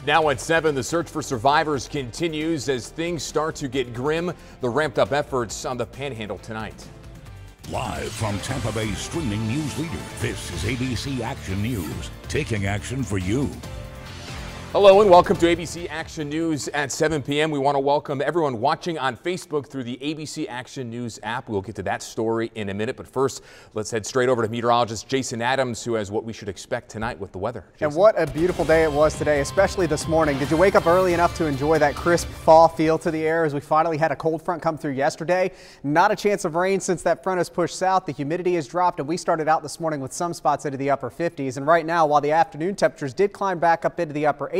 Now at 7, the search for survivors continues as things start to get grim. The ramped up efforts on the Panhandle tonight. Live from Tampa Bay's streaming news leader, this is ABC Action News, taking action for you. Hello and welcome to ABC Action News at 7 p.m. We want to welcome everyone watching on Facebook through the ABC Action News app. We'll get to that story in a minute, but first, let's head straight over to meteorologist Jason Adams, who has what we should expect tonight with the weather. Jason. And what a beautiful day it was today, especially this morning. Did you wake up early enough to enjoy that crisp fall feel to the air as we finally had a cold front come through yesterday? Not a chance of rain since that front has pushed south. The humidity has dropped, and we started out this morning with some spots into the upper 50s. And right now, while the afternoon temperatures did climb back up into the upper 80s,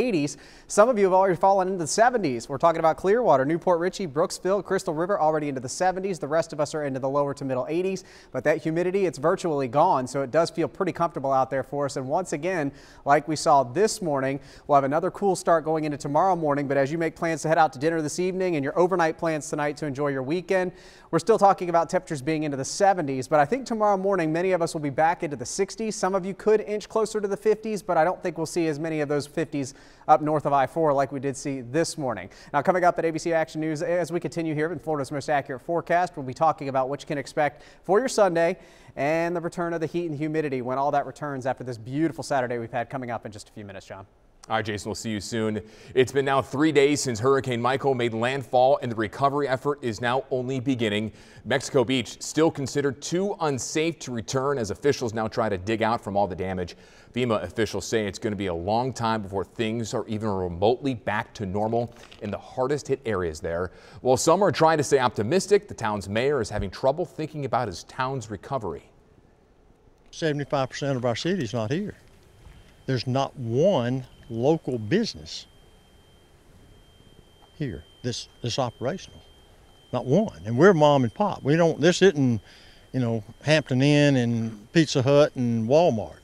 some of you have already fallen into the 70s. We're talking about Clearwater, Newport Richey, Brooksville, Crystal River already into the 70s. The rest of us are into the lower to middle 80s. But that humidity, it's virtually gone, so it does feel pretty comfortable out there for us. And once again, like we saw this morning, we'll have another cool start going into tomorrow morning. But as you make plans to head out to dinner this evening and your overnight plans tonight to enjoy your weekend, we're still talking about temperatures being into the 70s. But I think tomorrow morning, many of us will be back into the 60s. Some of you could inch closer to the 50s, but I don't think we'll see as many of those 50s up north of I-4 like we did see this morning. Now, coming up at ABC Action News, as we continue here in Florida's most accurate forecast, we'll be talking about what you can expect for your Sunday and the return of the heat and humidity when all that returns after this beautiful Saturday we've had coming up in just a few minutes, John. All right, Jason, we'll see you soon. It's been now 3 days since Hurricane Michael made landfall, and the recovery effort is now only beginning. Mexico Beach still considered too unsafe to return as officials now try to dig out from all the damage. FEMA officials say it's going to be a long time before things are even remotely back to normal in the hardest hit areas there. While some are trying to stay optimistic, the town's mayor is having trouble thinking about his town's recovery. 75% of our city is not here. There's not one local business here this operational, not one. And we're mom and pop. We don't, this isn't, Hampton Inn and Pizza Hut and Walmart.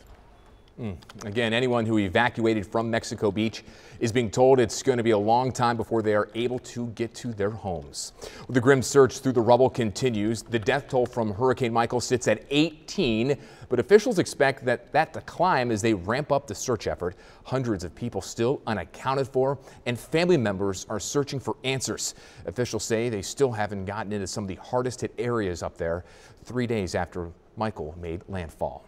Again, anyone who evacuated from Mexico Beach is being told it's going to be a long time before they are able to get to their homes. The grim search through the rubble continues. The death toll from Hurricane Michael sits at 18, but officials expect that to climb as they ramp up the search effort. Hundreds of people still unaccounted for, and family members are searching for answers. Officials say they still haven't gotten into some of the hardest hit areas up there 3 days after Michael made landfall.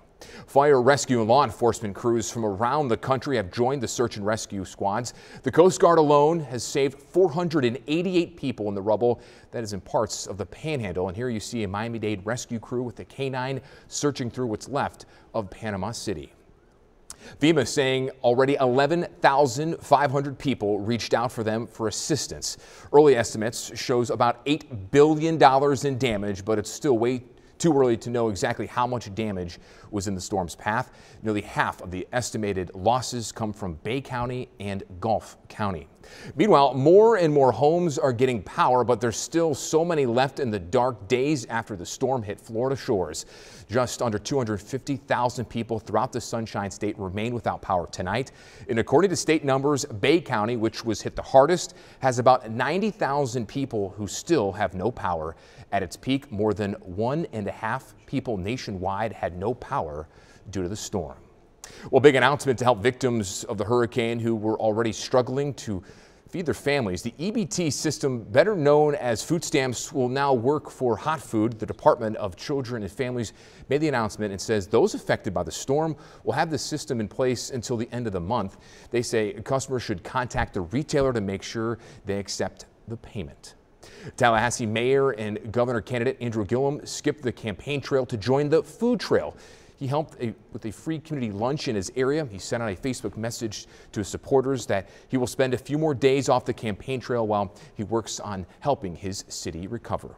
Fire, rescue, and law enforcement crews from around the country have joined the search and rescue squads. The Coast Guard alone has saved 488 people in the rubble that is in parts of the Panhandle. And here you see a Miami-Dade rescue crew with a K-9 searching through what's left of Panama City. FEMA saying already 11,500 people reached out for them for assistance. Early estimates shows about $8 billion in damage, but it's still way too early to know exactly how much damage was in the storm's path. Nearly half of the estimated losses come from Bay County and Gulf County. Meanwhile, more and more homes are getting power, but there's still so many left in the dark days after the storm hit Florida shores. Just under 250,000 people throughout the Sunshine State remain without power tonight. And according to state numbers, Bay County, which was hit the hardest, has about 90,000 people who still have no power. At its peak, more than 1.5 people nationwide had no power due to the storm. Well, big announcement to help victims of the hurricane who were already struggling to feed their families. The EBT system, better known as food stamps, will now work for hot food. The Department of Children and Families made the announcement and says those affected by the storm will have the system in place until the end of the month. They say customers should contact the retailer to make sure they accept the payment. Tallahassee Mayor and Governor candidate Andrew Gillum skipped the campaign trail to join the food trail. He helped with a free community lunch in his area. He sent out a Facebook message to his supporters that he will spend a few more days off the campaign trail while he works on helping his city recover.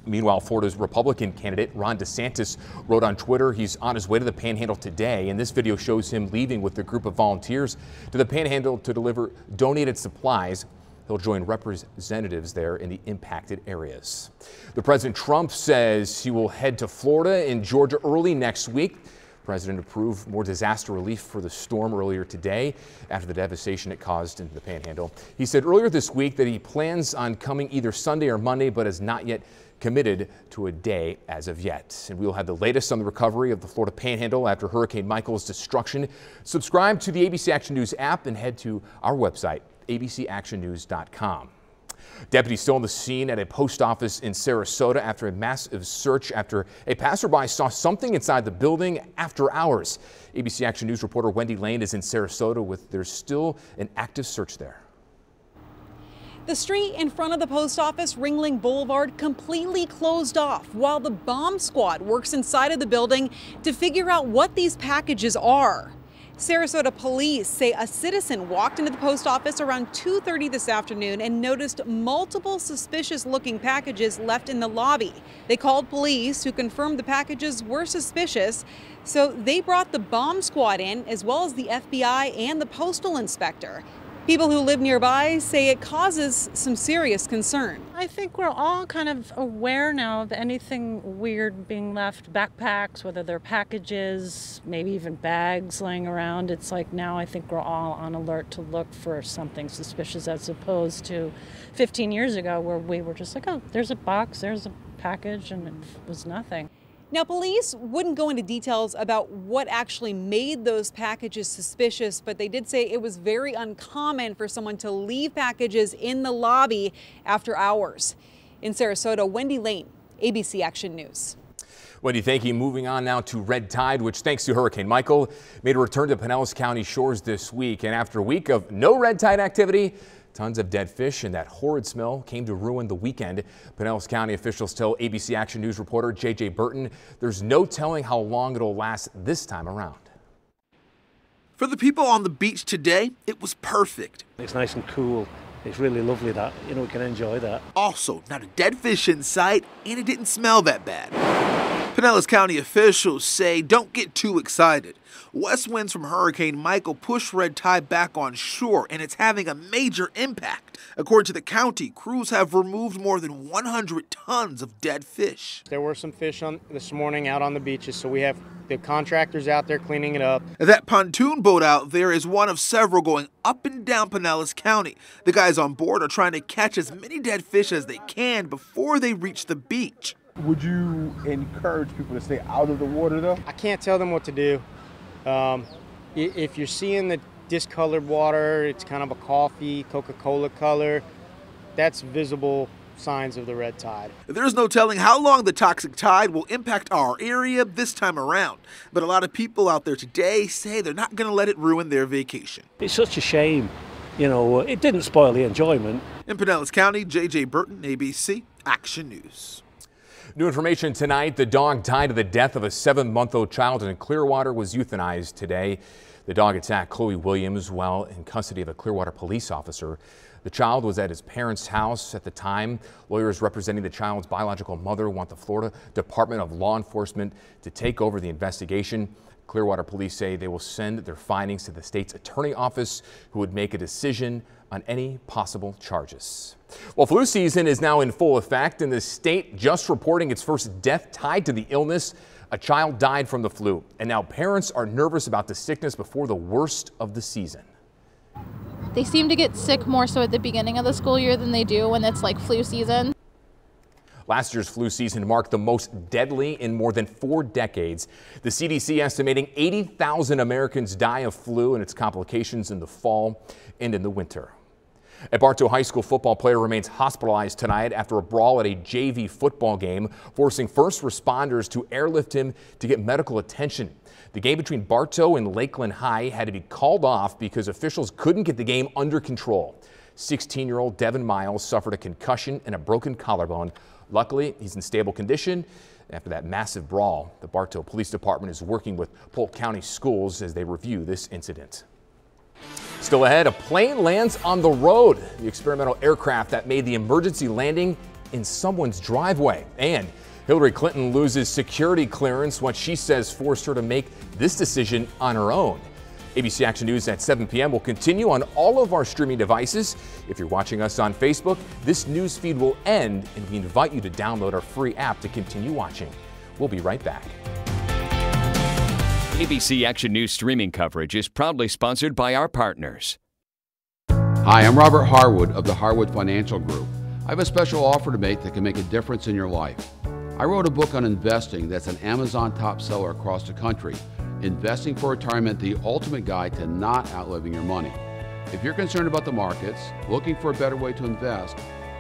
Meanwhile, Florida's Republican candidate Ron DeSantis wrote on Twitter he's on his way to the Panhandle today, and this video shows him leaving with a group of volunteers to the Panhandle to deliver donated supplies. He'll join representatives there in the impacted areas. The President Trump says he will head to Florida and Georgia early next week. President approved more disaster relief for the storm earlier today after the devastation it caused in the Panhandle. He said earlier this week that he plans on coming either Sunday or Monday, but has not yet committed to a day as of yet. And we will have the latest on the recovery of the Florida Panhandle after Hurricane Michael's destruction. Subscribe to the ABC Action News app and head to our website, abcactionnews.com. Deputies still on the scene at a post office in Sarasota after a massive search after a passerby saw something inside the building after hours. ABC Action News reporter Wendy Lane is in Sarasota with there's still an active search there. The street in front of the post office, Ringling Boulevard, completely closed off while the bomb squad works inside of the building to figure out what these packages are. Sarasota police say a citizen walked into the post office around 2:30 this afternoon and noticed multiple suspicious-looking packages left in the lobby. They called police, who confirmed the packages were suspicious, so they brought the bomb squad in, as well as the FBI and the postal inspector. People who live nearby say it causes some serious concern. I think we're all kind of aware now of anything weird being left, backpacks, whether they're packages, maybe even bags laying around. It's like now I think we're all on alert to look for something suspicious, as opposed to 15 years ago where we were just like, oh, there's a box, there's a package, and it was nothing. Now, police wouldn't go into details about what actually made those packages suspicious, but they did say it was very uncommon for someone to leave packages in the lobby after hours. In Sarasota, Wendy Lane, ABC Action News. Wendy, thank you. Moving on now to red tide, which thanks to Hurricane Michael made a return to Pinellas County shores this week. And after a week of no red tide activity, tons of dead fish and that horrid smell came to ruin the weekend. Pinellas County officials tell ABC Action News reporter JJ Burton there's no telling how long it'll last this time around. For the people on the beach today, it was perfect. It's nice and cool. It's really lovely that, we can enjoy that. Also, not a dead fish in sight, and it didn't smell that bad. Pinellas County officials say don't get too excited. West winds from Hurricane Michael pushed red tide back on shore, and it's having a major impact. According to the county, crews have removed more than 100 tons of dead fish. There were some fish this morning out on the beaches, so we have the contractors out there cleaning it up. That pontoon boat out there is one of several going up and down Pinellas County. The guys on board are trying to catch as many dead fish as they can before they reach the beach. Would you encourage people to stay out of the water, though? I can't tell them what to do. If you're seeing the discolored water, it's kind of a coffee, Coca-Cola color, that's visible signs of the red tide. There's no telling how long the toxic tide will impact our area this time around. But a lot of people out there today say they're not going to let it ruin their vacation. It's such a shame. It didn't spoil the enjoyment. In Pinellas County, JJ Burton, ABC Action News. New information tonight. The dog died of the death of a 7-month-old child in Clearwater was euthanized today. The dog attacked Chloe Williams while in custody of a Clearwater police officer. The child was at his parents' house at the time. Lawyers representing the child's biological mother want the Florida Department of Law Enforcement to take over the investigation. Clearwater police say they will send their findings to the state's attorney office, who would make a decision on any possible charges. Well, flu season is now in full effect, and the state just reporting its first death tied to the illness. A child died from the flu, and now parents are nervous about the sickness before the worst of the season. They seem to get sick more so at the beginning of the school year than they do when it's like flu season. Last year's flu season marked the most deadly in more than 4 decades. The CDC estimating 80,000 Americans die of flu and its complications in the fall and in the winter. A Bartow High School football player remains hospitalized tonight after a brawl at a JV football game, forcing first responders to airlift him to get medical attention. The game between Bartow and Lakeland High had to be called off because officials couldn't get the game under control. 16-year-old Devin Miles suffered a concussion and a broken collarbone. Luckily, he's in stable condition. After that massive brawl, the Bartow Police Department is working with Polk County Schools as they review this incident. Still ahead, a plane lands on the road. The experimental aircraft that made the emergency landing in someone's driveway. And Hillary Clinton loses security clearance, what she says forced her to make this decision on her own. ABC Action News at 7 p.m. will continue on all of our streaming devices. If you're watching us on Facebook, this news feed will end, and we invite you to download our free app to continue watching. We'll be right back. ABC Action News streaming coverage is proudly sponsored by our partners. Hi, I'm Robert Harwood of the Harwood Financial Group. I have a special offer to make that can make a difference in your life. I wrote a book on investing that's an Amazon top seller across the country. Investing for Retirement, the ultimate guide to not outliving your money. If you're concerned about the markets, looking for a better way to invest,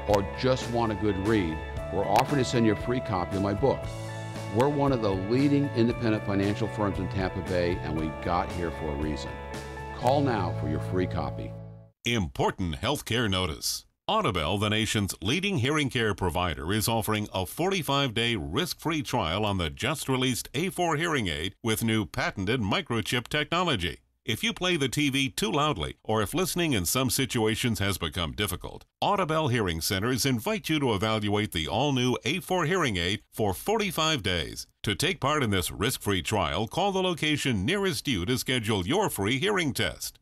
or just want a good read, we're offering to send you a free copy of my book. We're one of the leading independent financial firms in Tampa Bay, and we got here for a reason. Call now for your free copy. Important healthcare notice. Audibel, the nation's leading hearing care provider, is offering a 45-day risk-free trial on the just-released A4 hearing aid with new patented microchip technology. If you play the TV too loudly, or if listening in some situations has become difficult, Audibel Hearing Centers invite you to evaluate the all-new A4 hearing aid for 45 days. To take part in this risk-free trial, call the location nearest you to schedule your free hearing test.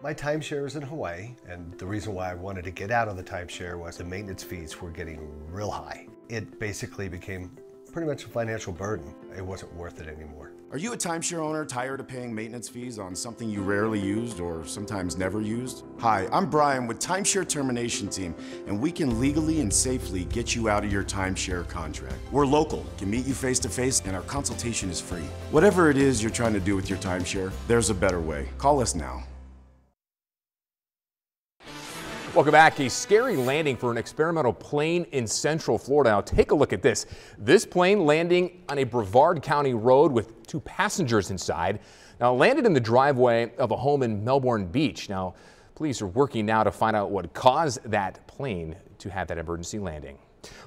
My timeshare is in Hawaii, and the reason why I wanted to get out of the timeshare was the maintenance fees were getting real high. It basically became pretty much a financial burden. It wasn't worth it anymore. Are you a timeshare owner tired of paying maintenance fees on something you rarely used or sometimes never used? Hi, I'm Brian with Timeshare Termination Team, and we can legally and safely get you out of your timeshare contract. We're local, can meet you face to face, and our consultation is free. Whatever it is you're trying to do with your timeshare, there's a better way. Call us now. Welcome back. A scary landing for an experimental plane in Central Florida. Now take a look at this. This plane landing on a Brevard County road with 2 passengers inside. Now it landed in the driveway of a home in Melbourne Beach. Now police are working now to find out what caused that plane to have that emergency landing.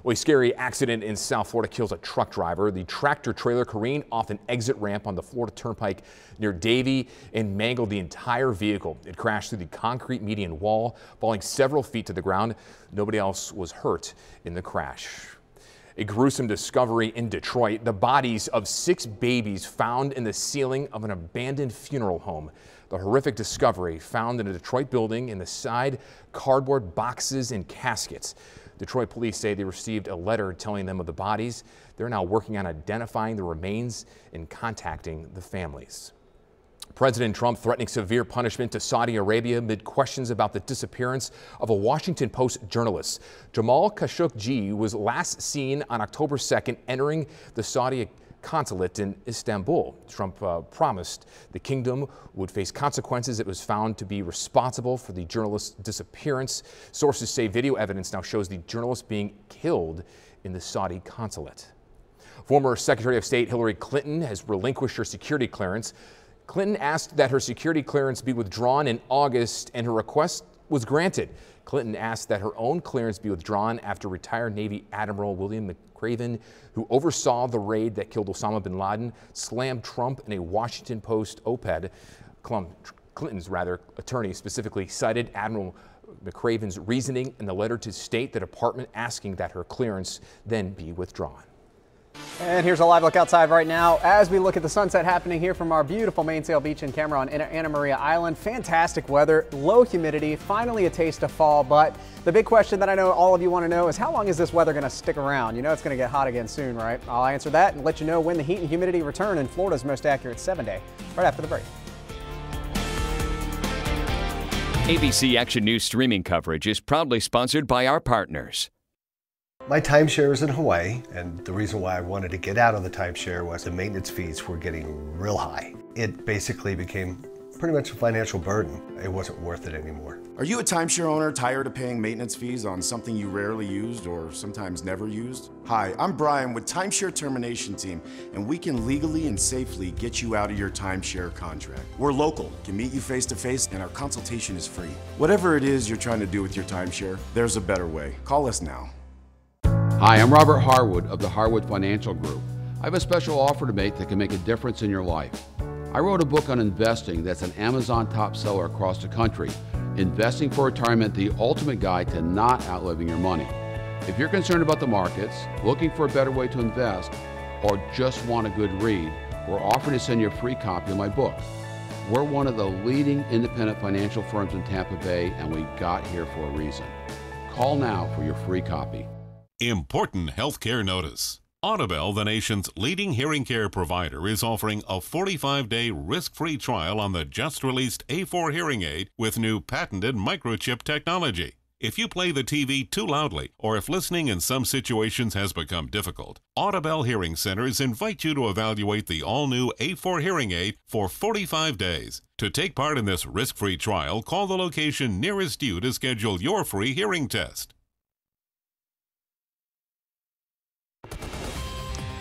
Well, a scary accident in South Florida kills a truck driver. The tractor trailer careened off an exit ramp on the Florida Turnpike near Davie and mangled the entire vehicle. It crashed through the concrete median wall, falling several feet to the ground. Nobody else was hurt in the crash. A gruesome discovery in Detroit. The bodies of 6 babies found in the ceiling of an abandoned funeral home. The horrific discovery found in a Detroit building in the side cardboard boxes and caskets. Detroit police say they received a letter telling them of the bodies. They're now working on identifying the remains and contacting the families. President Trump threatening severe punishment to Saudi Arabia amid questions about the disappearance of a Washington Post journalist. Jamal Khashoggi was last seen on October 2nd entering the Saudi consulate in Istanbul. Trump promised the kingdom would face consequences. It was found to be responsible for the journalist's disappearance. Sources say video evidence now shows the journalist being killed in the Saudi consulate. Former Secretary of State Hillary Clinton has relinquished her security clearance. Clinton asked that her security clearance be withdrawn in August, and her request was granted. Clinton asked that her own clearance be withdrawn after retired Navy Admiral William McRaven, who oversaw the raid that killed Osama bin Laden, slammed Trump in a Washington Post op-ed. Clinton's attorney specifically cited Admiral McRaven's reasoning in the letter to state the department, asking that her clearance then be withdrawn. And here's a live look outside right now as we look at the sunset happening here from our beautiful Mainsail Beach and camera on Anna Maria Island. Fantastic weather, low humidity, finally a taste of fall. But the big question that I know all of you want to know is how long is this weather going to stick around? You know it's going to get hot again soon, right? I'll answer that and let you know when the heat and humidity return in Florida's most accurate 7-day right after the break. ABC Action News streaming coverage is proudly sponsored by our partners. My timeshare is in Hawaii, and the reason why I wanted to get out of the timeshare was the maintenance fees were getting real high. It basically became pretty much a financial burden. It wasn't worth it anymore. Are you a timeshare owner tired of paying maintenance fees on something you rarely used or sometimes never used? Hi, I'm Brian with Timeshare Termination Team, and we can legally and safely get you out of your timeshare contract. We're local, can meet you face to face, and our consultation is free. Whatever it is you're trying to do with your timeshare, there's a better way. Call us now. Hi, I'm Robert Harwood of the Harwood Financial Group. I have a special offer to make that can make a difference in your life. I wrote a book on investing that's an Amazon top seller across the country. Investing for Retirement, the ultimate guide to not outliving your money. If you're concerned about the markets, looking for a better way to invest, or just want a good read, we're offering to send you a free copy of my book. We're one of the leading independent financial firms in Tampa Bay, and we got here for a reason. Call now for your free copy. Important healthcare notice. Audibel, the nation's leading hearing care provider, is offering a 45-day risk-free trial on the just-released A4 hearing aid with new patented microchip technology. If you play the TV too loudly, or if listening in some situations has become difficult, Audibel Hearing Centers invite you to evaluate the all-new A4 hearing aid for 45 days. To take part in this risk-free trial, call the location nearest you to schedule your free hearing test.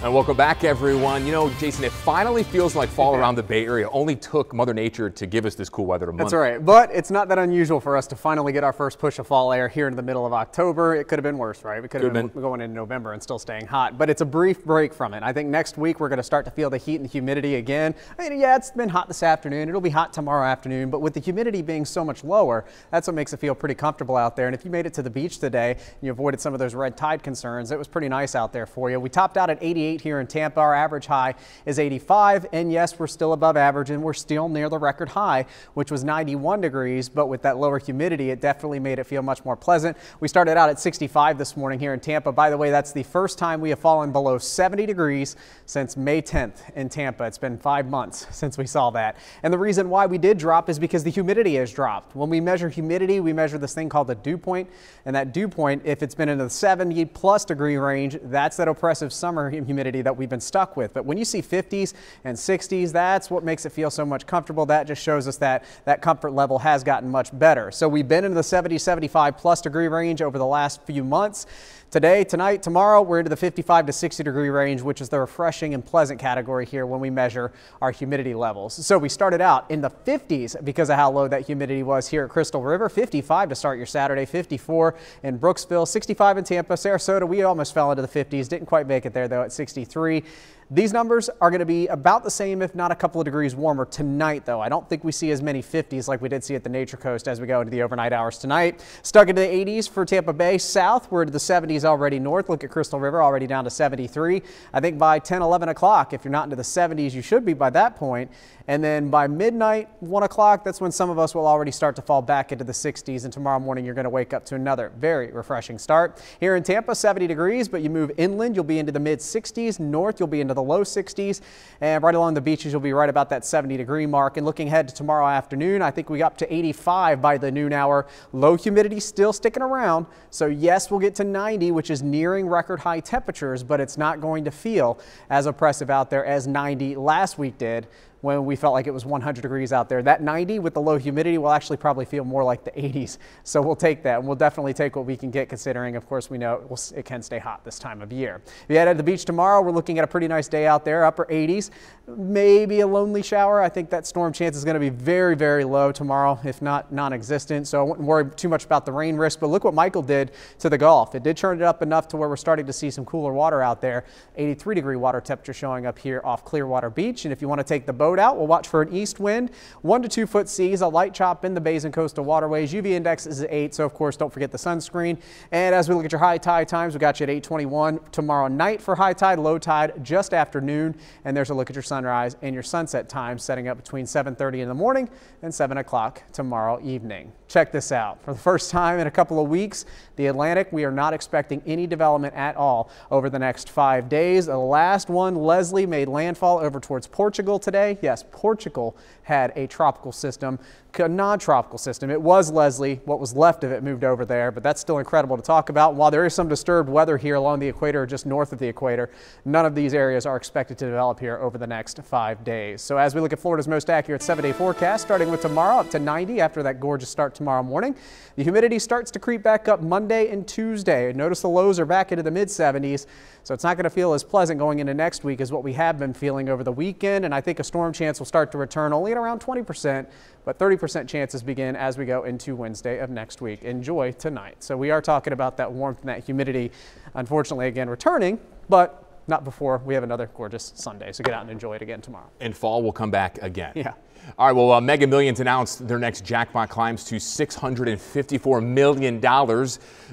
And welcome back, everyone. You know, Jason, it finally feels like fall around the Bay Area. It only took Mother Nature to give us this cool weather a month. That's right, but it's not that unusual for us to finally get our first push of fall air here in the middle of October. It could have been worse, right? We could have been going into November and still staying hot, but it's a brief break from it. I think next week we're going to start to feel the heat and the humidity again. I mean, yeah, it's been hot this afternoon. It'll be hot tomorrow afternoon, but with the humidity being so much lower, that's what makes it feel pretty comfortable out there. And if you made it to the beach today and you avoided some of those red tide concerns, it was pretty nice out there for you. We topped out at 88 here in Tampa. Our average high is 85, and yes, we're still above average, and we're still near the record high, which was 91 degrees, but with that lower humidity, it definitely made it feel much more pleasant. We started out at 65 this morning here in Tampa. By the way, that's the first time we have fallen below 70 degrees since May 10th in Tampa. It's been 5 months since we saw that. And the reason why we did drop is because the humidity has dropped. When we measure humidity, we measure this thing called the dew point, and that dew point, if it's been in the 70+ degree range, that's that oppressive summer humidity that we've been stuck with. But when you see 50s and 60s, that's what makes it feel so much comfortable. That just shows us that that comfort level has gotten much better. So we've been in the 70-75+ degree range over the last few months. Today, tonight, tomorrow, we're into the 55 to 60 degree range, which is the refreshing and pleasant category here when we measure our humidity levels. So we started out in the 50s because of how low that humidity was here at Crystal River. 55 to start your Saturday, 54 in Brooksville, 65 in Tampa. Sarasota, we almost fell into the 50s. Didn't quite make it there, though, at 63. These numbers are going to be about the same, if not a couple of degrees warmer tonight, though. I don't think we see as many 50s like we did see at the Nature Coast as we go into the overnight hours tonight. Stuck into the 80s for Tampa Bay south. We're into the 70s already north. Look at Crystal River, already down to 73. I think by 10, 11 o'clock, if you're not into the 70s, you should be by that point. And then by midnight, 1 o'clock, that's when some of us will already start to fall back into the 60s. And tomorrow morning, you're going to wake up to another very refreshing start. Here in Tampa, 70 degrees, but you move inland, you'll be into the mid 60s. North, you'll be into the low 60s. And right along the beaches, you'll be right about that 70 degree mark. And looking ahead to tomorrow afternoon, I think we got up to 85 by the noon hour. Low humidity still sticking around. So yes, we'll get to 90, which is nearing record high temperatures, but it's not going to feel as oppressive out there as 90 last week did, when we felt like it was 100 degrees out there. That 90 with the low humidity will actually probably feel more like the 80s. So we'll take that, and we'll definitely take what we can get, considering, of course, we know it can stay hot this time of year. If you head to the beach tomorrow, we're looking at a pretty nice day out there, upper 80s. Maybe a lonely shower. I think that storm chance is going to be very, very low tomorrow, if not non-existent. So I wouldn't worry too much about the rain risk. But look what Michael did to the Gulf. It did turn it up enough to where we're starting to see some cooler water out there. 83 degree water temperature showing up here off Clearwater Beach. And if you want to take the boat out, we'll watch for an east wind, 1 to 2 foot seas, a light chop in the bays and coastal waterways. UV index is at 8, so of course don't forget the sunscreen. And as we look at your high tide times, we got you at 8:21 tomorrow night for high tide, low tide just after noon. And there's a look at your sunrise and your sunset times, setting up between 7:30 in the morning and 7 o'clock tomorrow evening. Check this out. For the first time in a couple of weeks, the Atlantic, we are not expecting any development at all over the next 5 days. The last one, Leslie, made landfall over towards Portugal today. Yes, Portugal had a tropical system, a non-tropical system. It was Leslie. What was left of it moved over there, but that's still incredible to talk about. While there is some disturbed weather here along the equator or just north of the equator, none of these areas are expected to develop here over the next 5 days. So as we look at Florida's most accurate 7-day forecast, starting with tomorrow up to 90 after that gorgeous start tomorrow morning. The humidity starts to creep back up Monday and Tuesday. Notice the lows are back into the mid 70s, so it's not going to feel as pleasant going into next week as what we have been feeling over the weekend. And I think a storm chance will start to return only at around 20%, but 30% chances begin as we go into Wednesday of next week. Enjoy tonight. So we are talking about that warmth and that humidity, unfortunately, again, returning, but not before we have another gorgeous Sunday. So get out and enjoy it again tomorrow. And fall will come back again. Yeah. All right, well, Mega Millions announced their next jackpot climbs to $654 million.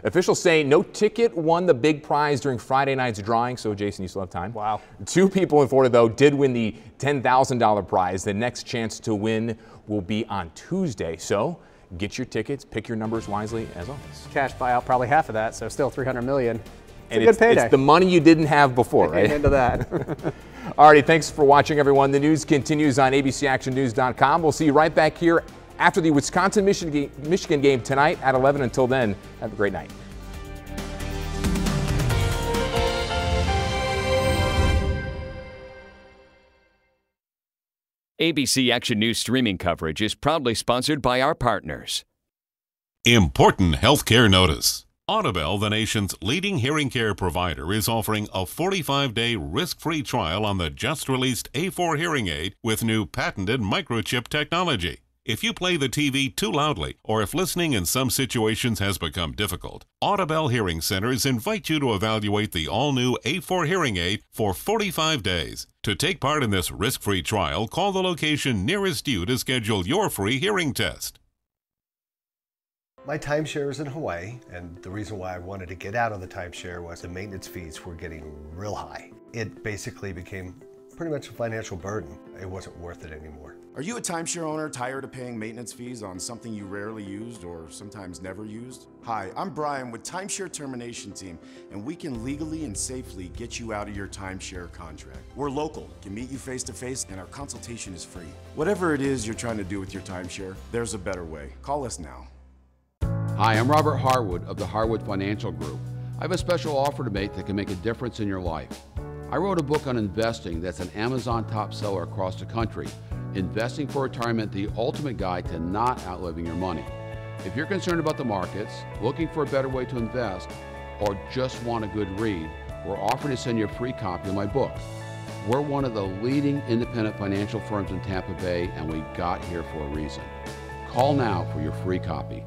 Officials say no ticket won the big prize during Friday night's drawing. So, Jason, you still have time. Wow. 2 people in Florida, though, did win the $10,000 prize. The next chance to win will be on Tuesday. So get your tickets, pick your numbers wisely, as always. Cash buyout, probably half of that, so still $300 million. And a good payday. It's the money you didn't have before, right? Amen to that. Alrighty, thanks for watching, everyone. The news continues on abcactionnews.com. We'll see you right back here after the Wisconsin-Michigan game tonight at 11. Until then, have a great night. ABC Action News streaming coverage is proudly sponsored by our partners. Important healthcare notice. Audibel, the nation's leading hearing care provider, is offering a 45-day risk-free trial on the just-released A4 hearing aid with new patented microchip technology. If you play the TV too loudly, or if listening in some situations has become difficult, Audibel Hearing Centers invite you to evaluate the all-new A4 hearing aid for 45 days. To take part in this risk-free trial, call the location nearest you to schedule your free hearing test. My timeshare is in Hawaii, and the reason why I wanted to get out of the timeshare was the maintenance fees were getting real high. It basically became pretty much a financial burden. It wasn't worth it anymore. Are you a timeshare owner tired of paying maintenance fees on something you rarely used or sometimes never used? Hi, I'm Brian with Timeshare Termination Team, and we can legally and safely get you out of your timeshare contract. We're local, can meet you face to face, and our consultation is free. Whatever it is you're trying to do with your timeshare, there's a better way. Call us now. Hi, I'm Robert Harwood of the Harwood Financial Group. I have a special offer to make that can make a difference in your life. I wrote a book on investing that's an Amazon top seller across the country. Investing for Retirement, the ultimate guide to not outliving your money. If you're concerned about the markets, looking for a better way to invest, or just want a good read, we're offering to send you a free copy of my book. We're one of the leading independent financial firms in Tampa Bay, and we got here for a reason. Call now for your free copy.